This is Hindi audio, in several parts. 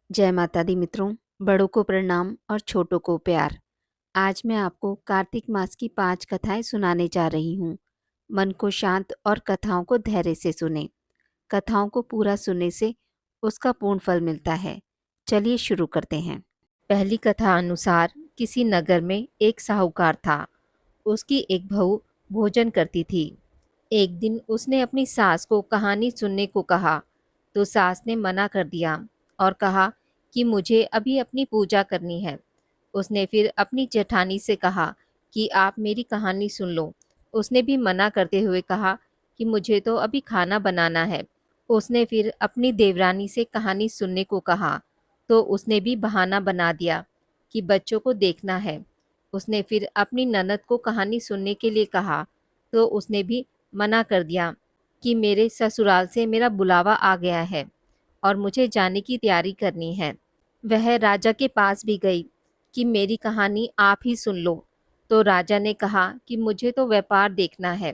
जय माता दी मित्रों, बड़ों को प्रणाम और छोटों को प्यार। आज मैं आपको कार्तिक मास की 5 कथाएं सुनाने जा रही हूँ। मन को शांत और कथाओं को धैर्य से सुने। कथाओं को पूरा सुनने से उसका पूर्ण फल मिलता है। चलिए शुरू करते हैं। पहली कथा अनुसार किसी नगर में एक साहूकार था। उसकी एक बहू भोजन करती थी। एक दिन उसने अपनी सास को कहानी सुनने को कहा तो सास ने मना कर दिया और कहा कि मुझे अभी अपनी पूजा करनी है। उसने फिर अपनी जेठानी से कहा कि आप मेरी कहानी सुन लो। उसने भी मना करते हुए कहा कि मुझे तो अभी खाना बनाना है। उसने फिर अपनी देवरानी से कहानी सुनने को कहा तो उसने भी बहाना बना दिया कि बच्चों को देखना है। उसने फिर अपनी ननद को कहानी सुनने के लिए कहा तो उसने भी मना कर दिया कि मेरे ससुराल से मेरा बुलावा आ गया है और मुझे जाने की तैयारी करनी है। वह राजा के पास भी गई कि मेरी कहानी आप ही सुन लो। तो राजा ने कहा कि मुझे तो व्यापार देखना है,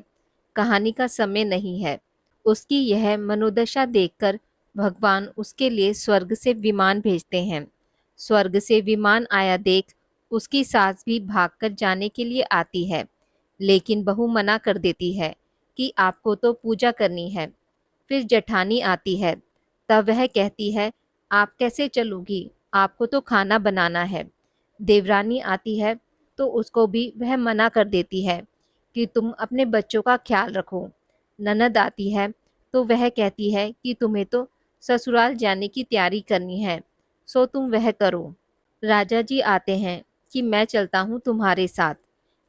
कहानी का समय नहीं है। उसकी यह मनोदशा देखकर भगवान उसके लिए स्वर्ग से विमान भेजते हैं। स्वर्ग से विमान आया देख उसकी सास भी भागकर जाने के लिए आती है, लेकिन बहू मना कर देती है कि आपको तो पूजा करनी है। फिर जेठानी आती है, तब वह कहती है आप कैसे चलोगी, आपको तो खाना बनाना है। देवरानी आती है तो उसको भी वह मना कर देती है कि तुम अपने बच्चों का ख्याल रखो। ननद आती है तो वह कहती है कि तुम्हें तो ससुराल जाने की तैयारी करनी है, सो तुम वह करो। राजा जी आते हैं कि मैं चलता हूँ तुम्हारे साथ,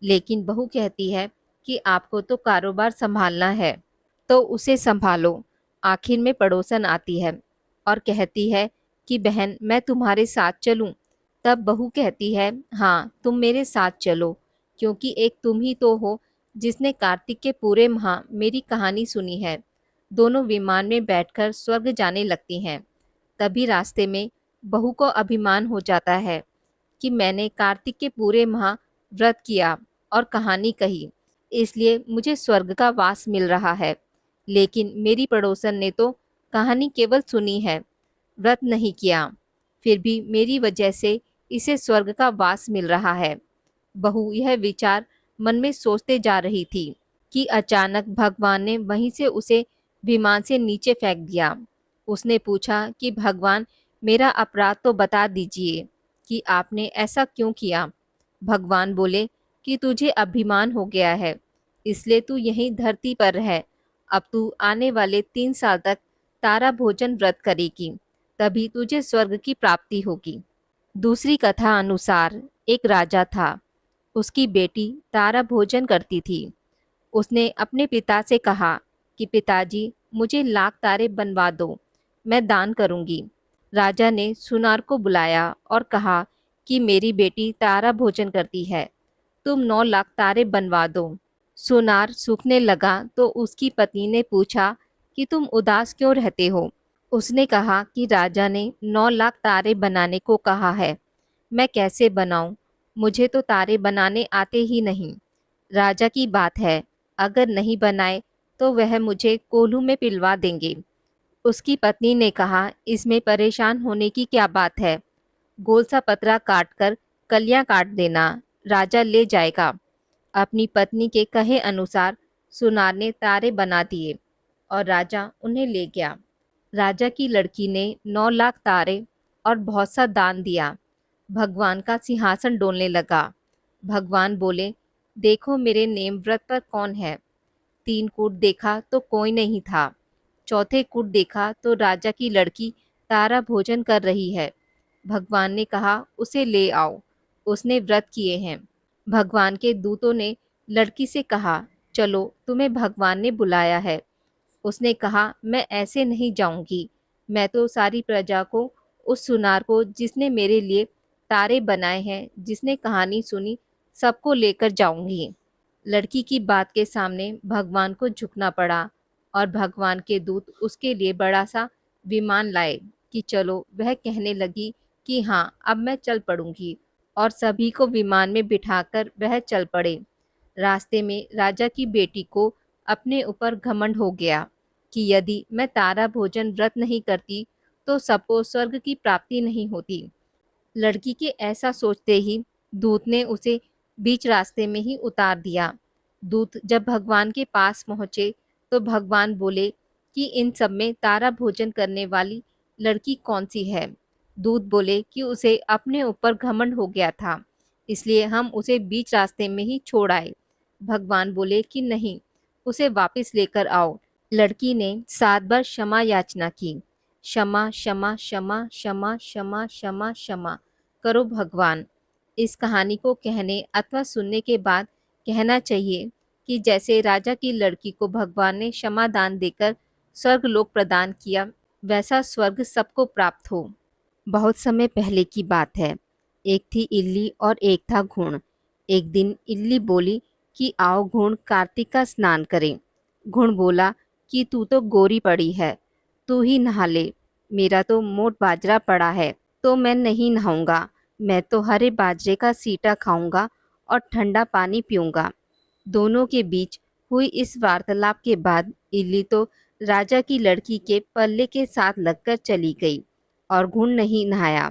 लेकिन बहू कहती है कि आपको तो कारोबार संभालना है तो उसे संभालो। आखिर में पड़ोसन आती है और कहती है कि बहन मैं तुम्हारे साथ चलूं। तब बहू कहती है हाँ तुम मेरे साथ चलो, क्योंकि एक तुम ही तो हो जिसने कार्तिक के पूरे माह मेरी कहानी सुनी है। दोनों विमान में बैठकर स्वर्ग जाने लगती हैं। तभी रास्ते में बहू को अभिमान हो जाता है कि मैंने कार्तिक के पूरे माह व्रत किया और कहानी कही, इसलिए मुझे स्वर्ग का वास मिल रहा है। लेकिन मेरी पड़ोसन ने तो कहानी केवल सुनी है, व्रत नहीं किया, फिर भी मेरी वजह से इसे स्वर्ग का वास मिल रहा है। बहू यह विचार मन में सोचते जा रही थी कि अचानक भगवान ने वहीं से उसे विमान से नीचे फेंक दिया। उसने पूछा कि भगवान मेरा अपराध तो बता दीजिए कि आपने ऐसा क्यों किया। भगवान बोले कि तुझे अभिमान हो गया है, इसलिए तू यहीं धरती पर रह। अब तू आने वाले 3 साल तक तारा भोजन व्रत करेगी, तभी तुझे स्वर्ग की प्राप्ति होगी। दूसरी कथा अनुसार एक राजा था। उसकी बेटी तारा भोजन करती थी। उसने अपने पिता से कहा कि पिताजी मुझे लाख तारे बनवा दो, मैं दान करूंगी। राजा ने सुनार को बुलाया और कहा कि मेरी बेटी तारा भोजन करती है, तुम 9 लाख तारे बनवा दो। सुनार सूखने लगा तो उसकी पत्नी ने पूछा कि तुम उदास क्यों रहते हो। उसने कहा कि राजा ने 9 लाख तारे बनाने को कहा है, मैं कैसे बनाऊं, मुझे तो तारे बनाने आते ही नहीं। राजा की बात है, अगर नहीं बनाए तो वह मुझे कोल्हू में पिलवा देंगे। उसकी पत्नी ने कहा इसमें परेशान होने की क्या बात है, गोल सा पतरा काट कर कलियां काट देना, राजा ले जाएगा। अपनी पत्नी के कहे अनुसार सुनार ने तारे बना दिए और राजा उन्हें ले गया। राजा की लड़की ने 9 लाख तारे और बहुत सा दान दिया। भगवान का सिंहासन डोलने लगा। भगवान बोले देखो मेरे नेम व्रत पर कौन है। 3 कूट देखा तो कोई नहीं था। चौथे कूट देखा तो राजा की लड़की तारा भोजन कर रही है। भगवान ने कहा उसे ले आओ, उसने व्रत किए हैं। भगवान के दूतों ने लड़की से कहा चलो तुम्हें भगवान ने बुलाया है। उसने कहा मैं ऐसे नहीं जाऊंगी, मैं तो सारी प्रजा को, उस सुनार को जिसने मेरे लिए तारे बनाए हैं, जिसने कहानी सुनी, सबको लेकर जाऊंगी। लड़की की बात के सामने भगवान को झुकना पड़ा और भगवान के दूत उसके लिए बड़ा सा विमान लाए कि चलो। वह कहने लगी कि हाँ अब मैं चल पड़ूंगी और सभी को विमान में बिठाकर वह चल पड़े। रास्ते में राजा की बेटी को अपने ऊपर घमंड हो गया कि यदि मैं तारा भोजन व्रत नहीं करती तो सबको स्वर्ग की प्राप्ति नहीं होती। लड़की के ऐसा सोचते ही दूत ने उसे बीच रास्ते में ही उतार दिया। दूत जब भगवान के पास पहुंचे तो भगवान बोले कि इन सब में तारा भोजन करने वाली लड़की कौन सी है। दूत बोले कि उसे अपने ऊपर घमंड हो गया था, इसलिए हम उसे बीच रास्ते में ही छोड़ आए। भगवान बोले कि नहीं, उसे वापस लेकर आओ। लड़की ने 7 बार क्षमा याचना की। क्षमा क्षमा क्षमा क्षमा क्षमा क्षमा क्षमा करो भगवान। इस कहानी को कहने अथवा सुनने के बाद कहना चाहिए कि जैसे राजा की लड़की को भगवान ने क्षमा दान देकर स्वर्ग लोक प्रदान किया, वैसा स्वर्ग सबको प्राप्त हो। बहुत समय पहले की बात है। एक थी इल्ली और एक था घुण। एक दिन इल्ली बोली कि आओ घुण, कार्तिक का स्नान करें। घुण बोला कि तू तो गोरी पड़ी है, तू ही नहा ले। मेरा तो मोट बाजरा पड़ा है, तो मैं नहीं नहाऊंगा। मैं तो हरे बाजरे का सीटा खाऊंगा और ठंडा पानी पीऊंगा। दोनों के बीच हुई इस वार्तालाप के बाद इल्ली तो राजा की लड़की के पल्ले के साथ लगकर चली गई और घुण नहीं नहाया।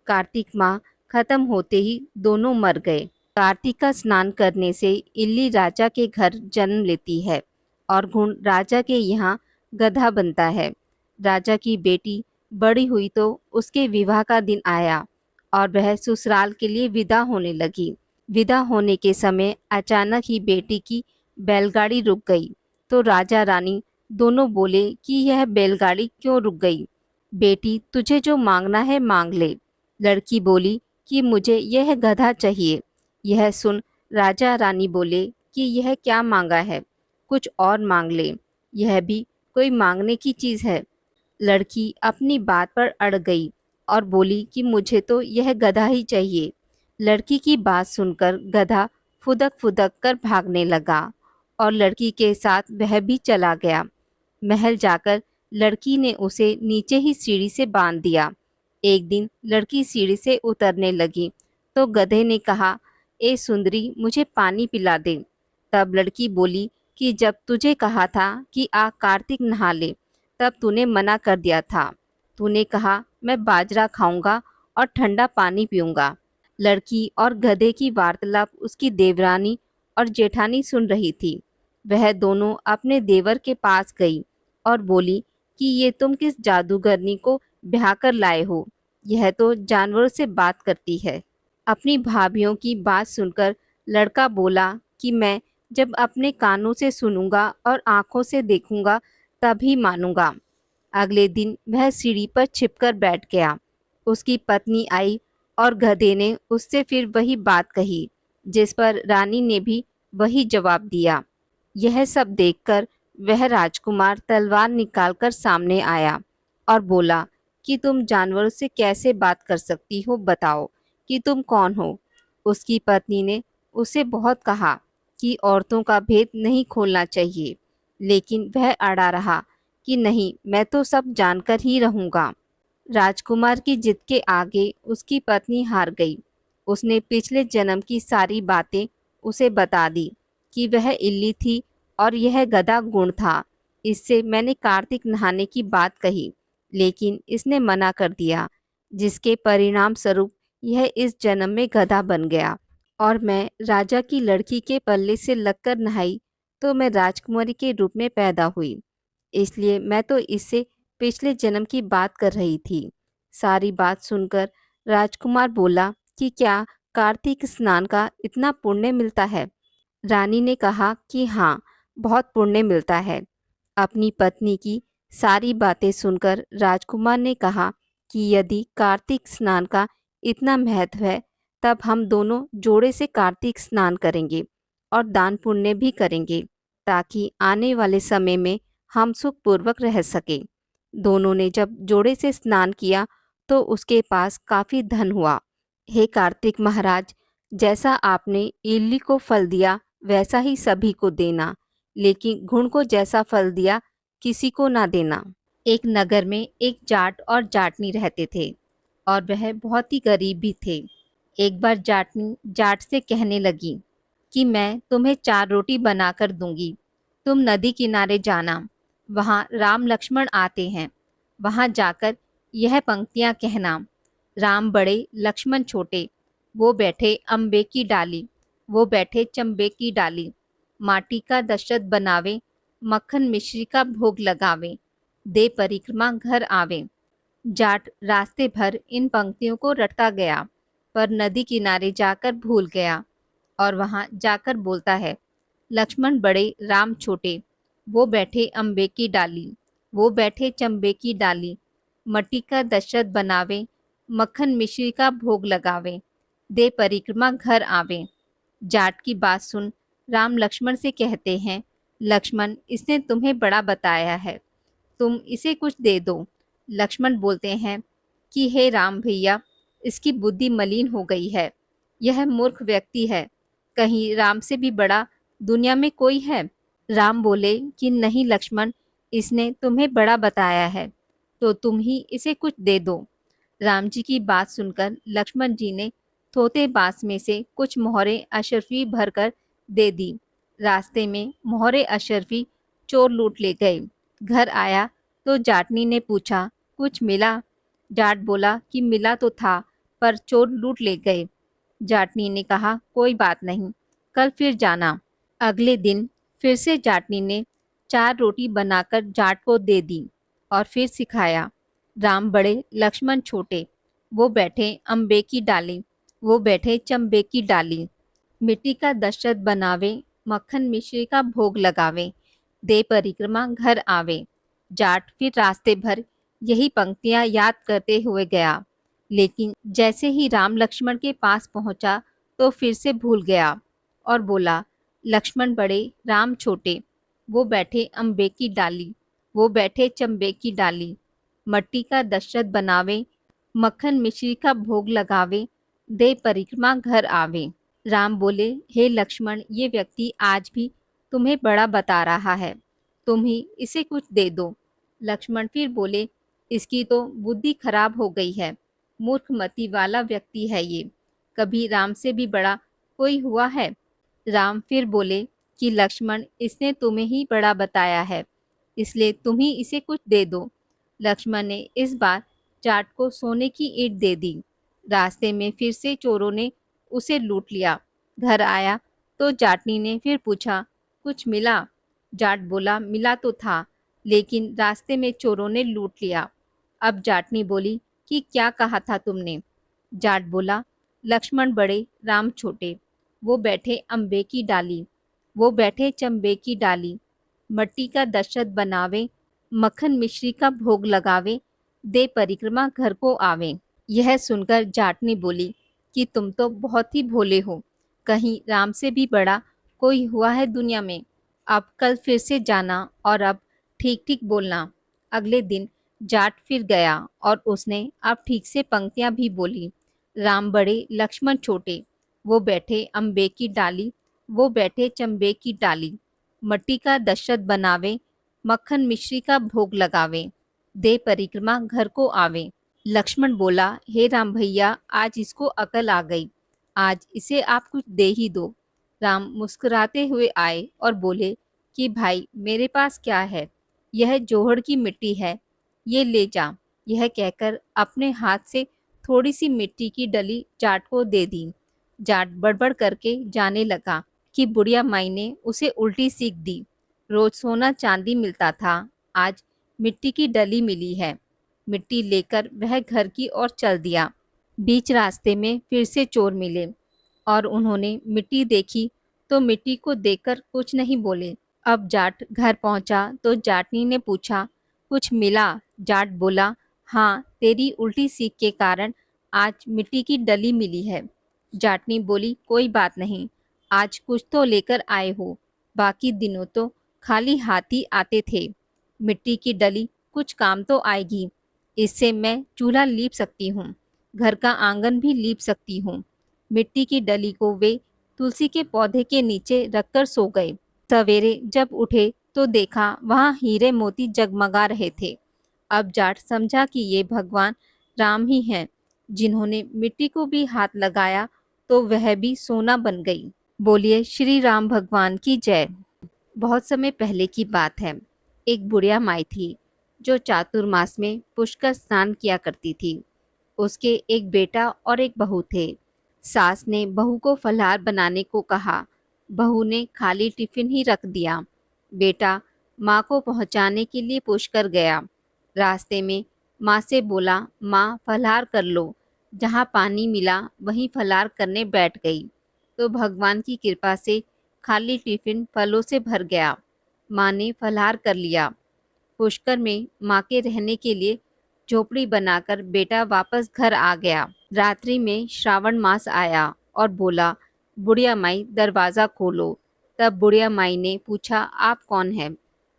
कार्तिक माह खत्म होते ही दोनों मर गए। कार्तिक का स्नान करने से इल्ली राजा के घर जन्म लेती है और घुण राजा के यहाँ गधा बनता है। राजा की बेटी बड़ी हुई तो उसके विवाह का दिन आया और वह ससुराल के लिए विदा होने लगी। विदा होने के समय अचानक ही बेटी की बैलगाड़ी रुक गई, तो राजा रानी दोनों बोले कि यह बैलगाड़ी क्यों रुक गई। बेटी, तुझे जो मांगना है मांग ले। लड़की बोली कि मुझे यह गधा चाहिए। यह सुन राजा रानी बोले कि यह क्या मांगा है, कुछ और मांग ले, यह भी कोई मांगने की चीज़ है। लड़की अपनी बात पर अड़ गई और बोली कि मुझे तो यह गधा ही चाहिए। लड़की की बात सुनकर गधा फुदक फुदक कर भागने लगा और लड़की के साथ वह भी चला गया। महल जाकर लड़की ने उसे नीचे ही सीढ़ी से बांध दिया। एक दिन लड़की सीढ़ी से उतरने लगी तो गधे ने कहा, ए सुंदरी, मुझे पानी पिला दे। तब लड़की बोली कि जब तुझे कहा था कि आ कार्तिक नहा ले, तब तूने मना कर दिया था। तूने कहा मैं बाजरा खाऊंगा और ठंडा पानी पीऊंगा। लड़की और गधे की वार्तालाप उसकी देवरानी और जेठानी सुन रही थी। वह दोनों अपने देवर के पास गई और बोली कि ये तुम किस जादूगरनी को ब्याह कर लाए हो, यह तो जानवरों से बात करती है। अपनी भाभीियों की बात सुनकर लड़का बोला कि मैं जब अपने कानों से सुनूंगा और आंखों से देखूंगा तभी मानूंगा। अगले दिन वह सीढ़ी पर छिपकर बैठ गया। उसकी पत्नी आई और गधे ने उससे फिर वही बात कही, जिस पर रानी ने भी वही जवाब दिया। यह सब देखकर वह राजकुमार तलवार निकालकर सामने आया और बोला कि तुम जानवरों से कैसे बात कर सकती हो, बताओ कि तुम कौन हो। उसकी पत्नी ने उसे बहुत कहा कि औरतों का भेद नहीं खोलना चाहिए, लेकिन वह अड़ा रहा कि नहीं, मैं तो सब जानकर ही रहूँगा। राजकुमार की जिद के आगे उसकी पत्नी हार गई। उसने पिछले जन्म की सारी बातें उसे बता दी कि वह इल्ली थी और यह गधा गुण था। इससे मैंने कार्तिक नहाने की बात कही, लेकिन इसने मना कर दिया, जिसके परिणाम स्वरूप यह इस जन्म में गधा बन गया और मैं राजा की लड़की के पल्ले से लगकर नहाई तो मैं राजकुमारी के रूप में पैदा हुई। इसलिए मैं तो इससे पिछले जन्म की बात कर रही थी। सारी बात सुनकर राजकुमार बोला कि क्या कार्तिक स्नान का इतना पुण्य मिलता है। रानी ने कहा कि हाँ, बहुत पुण्य मिलता है। अपनी पत्नी की सारी बातें सुनकर राजकुमार ने कहा कि यदि कार्तिक स्नान का इतना महत्व है, तब हम दोनों जोड़े से कार्तिक स्नान करेंगे और दान पुण्य भी करेंगे, ताकि आने वाले समय में हम सुखपूर्वक रह सकें। दोनों ने जब जोड़े से स्नान किया तो उसके पास काफ़ी धन हुआ। हे कार्तिक महाराज, जैसा आपने इल्ली को फल दिया वैसा ही सभी को देना, लेकिन घुण को जैसा फल दिया किसी को ना देना। एक नगर में एक जाट और जाटनी रहते थे और वह बहुत ही गरीब भी थे। एक बार जाटनी जाट से कहने लगी कि मैं तुम्हें 4 रोटी बनाकर दूंगी, तुम नदी किनारे जाना, वहाँ राम लक्ष्मण आते हैं, वहाँ जाकर यह पंक्तियां कहना। राम बड़े लक्ष्मण छोटे, वो बैठे अम्बे की डाली, वो बैठे चंबे की डाली। माटी का दशरथ बनावे, मक्खन मिश्री का भोग लगावे, दे परिक्रमा घर आवे। जाट रास्ते भर इन पंक्तियों को रटता गया, पर नदी किनारे जाकर भूल गया और वहां जाकर बोलता है, लक्ष्मण बड़े राम छोटे, वो बैठे अम्बे की डाली, वो बैठे चंबे की डाली। मट्टी का दशरथ बनावे, मक्खन मिश्री का भोग लगावे, दे परिक्रमा घर आवे। जाट की बात सुन राम लक्ष्मण से कहते हैं, लक्ष्मण इसने तुम्हें बड़ा बताया है, तुम इसे कुछ दे दो। लक्ष्मण बोलते हैं कि हे राम भैया, इसकी बुद्धि मलिन हो गई है, यह मूर्ख व्यक्ति है, कहीं राम से भी बड़ा दुनिया में कोई है। राम बोले कि नहीं लक्ष्मण, इसने तुम्हें बड़ा बताया है, तो तुम ही इसे कुछ दे दो। राम जी की बात सुनकर लक्ष्मण जी ने थोथे बांस में से कुछ मोहरें अशरफी भरकर दे दी। रास्ते में मोहरे अशरफी चोर लूट ले गए। घर आया तो जाटनी ने पूछा, कुछ मिला? जाट बोला कि मिला तो था, पर चोर लूट ले गए। जाटनी ने कहा, कोई बात नहीं, कल फिर जाना। अगले दिन फिर से जाटनी ने 4 रोटी बनाकर जाट को दे दी और फिर सिखाया, राम बड़े लक्ष्मण छोटे, वो बैठे अम्बे की डाली, वो बैठे चंबे की डाली। मिट्टी का दशरथ बनावे, मक्खन मिश्री का भोग लगावे, दे परिक्रमा घर आवे। जाट फिर रास्ते भर यही पंक्तियां याद करते हुए गया, लेकिन जैसे ही राम लक्ष्मण के पास पहुंचा तो फिर से भूल गया और बोला, लक्ष्मण बड़े राम छोटे, वो बैठे अम्बे की डाली, वो बैठे चंबे की डाली। मट्टी का दशरथ बनावे, मक्खन मिश्री का भोग लगावे, दे परिक्रमा घर आवे। राम बोले, हे लक्ष्मण, ये व्यक्ति आज भी तुम्हें बड़ा बता रहा है, तुम ही इसे कुछ दे दो। लक्ष्मण फिर बोले, इसकी तो बुद्धि खराब हो गई है, मूर्खमति वाला व्यक्ति है ये, कभी राम से भी बड़ा कोई हुआ है? राम फिर बोले कि लक्ष्मण, इसने तुम्हें ही बड़ा बताया है, इसलिए तुम ही इसे कुछ दे दो। लक्ष्मण ने इस बार जाट को सोने की ईंट दे दी। रास्ते में फिर से चोरों ने उसे लूट लिया। घर आया तो जाटनी ने फिर पूछा, कुछ मिला? जाट बोला, मिला तो था, लेकिन रास्ते में चोरों ने लूट लिया। अब जाटनी बोली कि क्या कहा था तुमने? जाट बोला, लक्ष्मण बड़े राम छोटे, वो बैठे अम्बे की डाली, वो बैठे चंबे की डाली। मट्टी का दशरथ बनावे, मक्खन मिश्री का भोग लगावे, दे परिक्रमा घर को आवे। यह सुनकर जाटनी बोली कि तुम तो बहुत ही भोले हो, कहीं राम से भी बड़ा कोई हुआ है दुनिया में। अब कल फिर से जाना और अब ठीक ठीक बोलना। अगले दिन जाट फिर गया और उसने अब ठीक से पंक्तियां भी बोली, राम बड़े लक्ष्मण छोटे, वो बैठे अम्बे की डाली, वो बैठे चंबे की डाली। मट्टी का दशरथ बनावे, मक्खन मिश्री का भोग लगावे, दे परिक्रमा घर को आवे। लक्ष्मण बोला, हे राम भैया, आज इसको अकल आ गई, आज इसे आप कुछ दे ही दो। राम मुस्कुराते हुए आए और बोले कि भाई, मेरे पास क्या है, यह जोहड़ की मिट्टी है, ये ले जा। यह कहकर अपने हाथ से थोड़ी सी मिट्टी की डली जाट को दे दी। जाट बड़बड़ करके जाने लगा कि बुढ़िया माई ने उसे उल्टी सीख दी। रोज सोना चांदी मिलता था, आज मिट्टी की डली मिली है। मिट्टी लेकर वह घर की ओर चल दिया। बीच रास्ते में फिर से चोर मिले और उन्होंने मिट्टी देखी तो मिट्टी को देखकर कुछ नहीं बोले। अब जाट घर पहुंचा तो जाटनी ने पूछा, कुछ मिला? जाट बोला, हाँ, तेरी उल्टी सीख के कारण आज मिट्टी की डली मिली है। जाटनी बोली, कोई बात नहीं, आज कुछ तो लेकर आए हो, बाकी दिनों तो खाली हाथ ही आते थे। मिट्टी की डली कुछ काम तो आएगी, इससे मैं चूल्हा लीप सकती हूँ, घर का आंगन भी लीप सकती हूँ। मिट्टी की डली को वे तुलसी के पौधे के नीचे रखकर सो गए। सवेरे जब उठे तो देखा वहाँ हीरे मोती जगमगा रहे थे। अब जाट समझा कि ये भगवान राम ही हैं, जिन्होंने मिट्टी को भी हाथ लगाया तो वह भी सोना बन गई। बोलिए श्री राम भगवान की जय। बहुत समय पहले की बात है। एक बुढ़िया माई थी जो चातुर्मास में पुष्कर स्नान किया करती थी। उसके एक बेटा और एक बहू थे। सास ने बहू को फलाहार बनाने को कहा। बहू ने खाली टिफिन ही रख दिया। बेटा माँ को पहुँचाने के लिए पुष्कर गया। रास्ते में माँ से बोला, माँ फलाहार कर लो। जहाँ पानी मिला वहीं फलाहार करने बैठ गई तो भगवान की कृपा से खाली टिफिन फलों से भर गया। माँ ने फलाहार कर लिया। पुष्कर में माँ के रहने के लिए झोपड़ी बनाकर बेटा वापस घर आ गया। रात्रि में श्रावण मास आया और बोला, बुढ़िया माई दरवाज़ा खोलो। तब बुढ़िया माई ने पूछा, आप कौन है?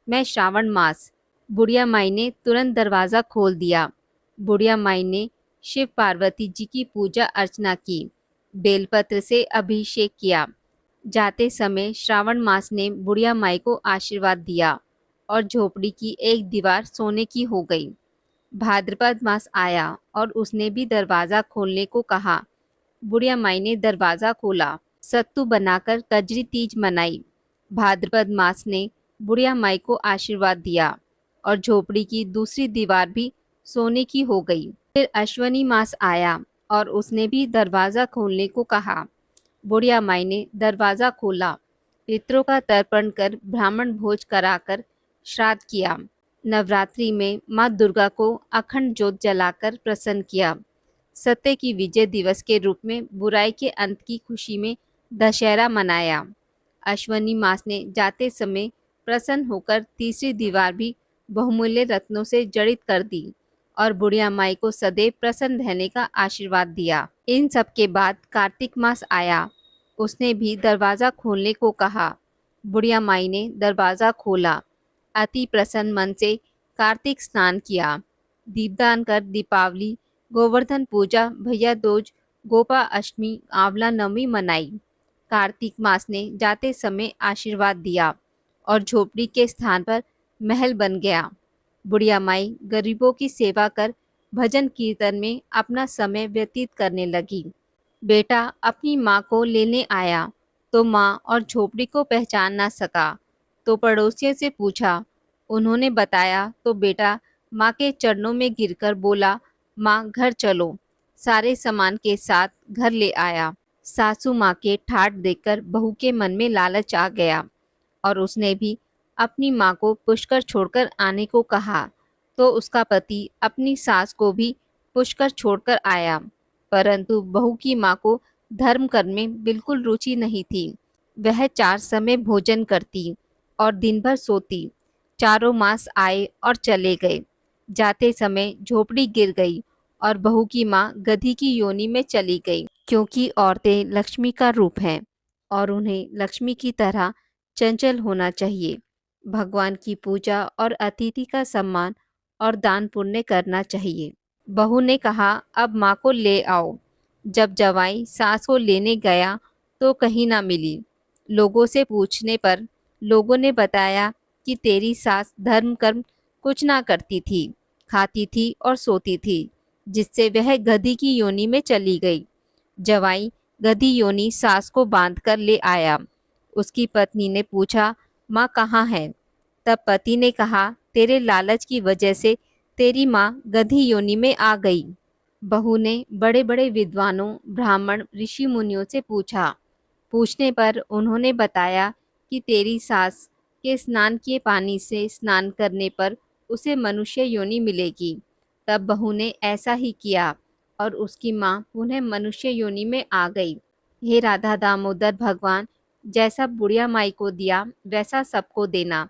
मैं श्रावण मास। बुढ़िया माई ने तुरंत दरवाज़ा खोल दिया। बुढ़िया माई ने शिव पार्वती जी की पूजा अर्चना की, बेलपत्र से अभिषेक किया। जाते समय श्रावण मास ने बुढ़िया माई को आशीर्वाद दिया और झोपड़ी की एक दीवार सोने की हो गई। भाद्रपद मास आया और उसने भी दरवाज़ा खोलने को कहा। बुढ़िया माई ने दरवाज़ा खोला। सत्तू बनाकर कजरी तीज मनाई। भाद्रपद मास ने बुढ़िया माई को आशीर्वाद दिया और झोपड़ी की दूसरी दीवार भी सोने की हो गई। फिर अश्वनी मास आया और उसने भी दरवाज़ा खोलने को कहा। बुढ़िया माई ने दरवाज़ा खोला। पितरों का तर्पण कर ब्राह्मण भोज कराकर श्राद्ध किया। नवरात्रि में माँ दुर्गा को अखंड ज्योत जलाकर प्रसन्न किया। सत्य की विजय दिवस के रूप में बुराई के अंत की खुशी में दशहरा मनाया। अश्वनी मास ने जाते समय प्रसन्न होकर तीसरी दीवार भी बहुमूल्य रत्नों से जड़ित कर दी और बुढ़िया माई को सदैव प्रसन्न रहने का आशीर्वाद दिया। इन सब के बाद कार्तिक मास आया। उसने भी दरवाज़ा खोलने को कहा। बुढ़िया माई ने दरवाज़ा खोला। अति प्रसन्न मन से कार्तिक स्नान किया। दीपदान कर दीपावली, गोवर्धन पूजा, भैया दूज, गोपा अष्टमी, आंवला नवमी मनाई। कार्तिक मास ने जाते समय आशीर्वाद दिया और झोपड़ी के स्थान पर महल बन गया। बुढ़िया माई गरीबों की सेवा कर भजन कीर्तन में अपना समय व्यतीत करने लगी। बेटा अपनी माँ को लेने आया तो माँ और झोपड़ी को पहचान ना सका तो पड़ोसियों से पूछा। उन्होंने बताया तो बेटा माँ के चरणों में गिरकर बोला, माँ घर चलो। सारे सामान के साथ घर ले आया। सासू माँ के ठाठ देखकर बहू के मन में लालच आ गया और उसने भी अपनी माँ को पुष्कर छोड़कर आने को कहा तो उसका पति अपनी सास को भी पुष्कर छोड़कर आया। परंतु बहू की माँ को धर्म कर्म में बिल्कुल रुचि नहीं थी। वह 4 समय भोजन करती और दिन भर सोती। चारों मास आए और चले गए। जाते समय झोपड़ी गिर गई और बहू की माँ गधी की योनि में चली गई, क्योंकि औरतें लक्ष्मी का रूप हैं और उन्हें लक्ष्मी की तरह चंचल होना चाहिए। भगवान की पूजा और अतिथि का सम्मान और दान पुण्य करना चाहिए। बहू ने कहा, अब माँ को ले आओ। जब जवाई सास को लेने गया तो कहीं ना मिली। लोगों से पूछने पर लोगों ने बताया कि तेरी सास धर्म कर्म कुछ ना करती थी, खाती थी और सोती थी, जिससे वह गधी की योनि में चली गई। जवाई गधी योनि सास को बांध कर ले आया। उसकी पत्नी ने पूछा, माँ कहाँ है? तब पति ने कहा, तेरे लालच की वजह से तेरी माँ गधी योनि में आ गई। बहू ने बड़े बड़े विद्वानों, ब्राह्मण, ऋषि मुनियों से पूछा। पूछने पर उन्होंने बताया कि तेरी सास के स्नान किए पानी से स्नान करने पर उसे मनुष्य योनि मिलेगी। तब बहू ने ऐसा ही किया और उसकी माँ पुनः मनुष्य योनि में आ गई। हे राधा दामोदर भगवान, जैसा बुढ़िया माई को दिया वैसा सबको देना।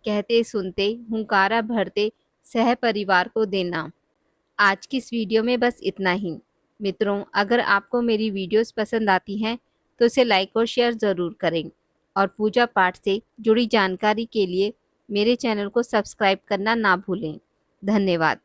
कहते सुनते हुंकारा भरते सह परिवार को देना। आज की इस वीडियो में बस इतना ही। मित्रों, अगर आपको मेरी वीडियोस पसंद आती हैं तो इसे लाइक और शेयर ज़रूर करें और पूजा पाठ से जुड़ी जानकारी के लिए मेरे चैनल को सब्सक्राइब करना ना भूलें। धन्यवाद।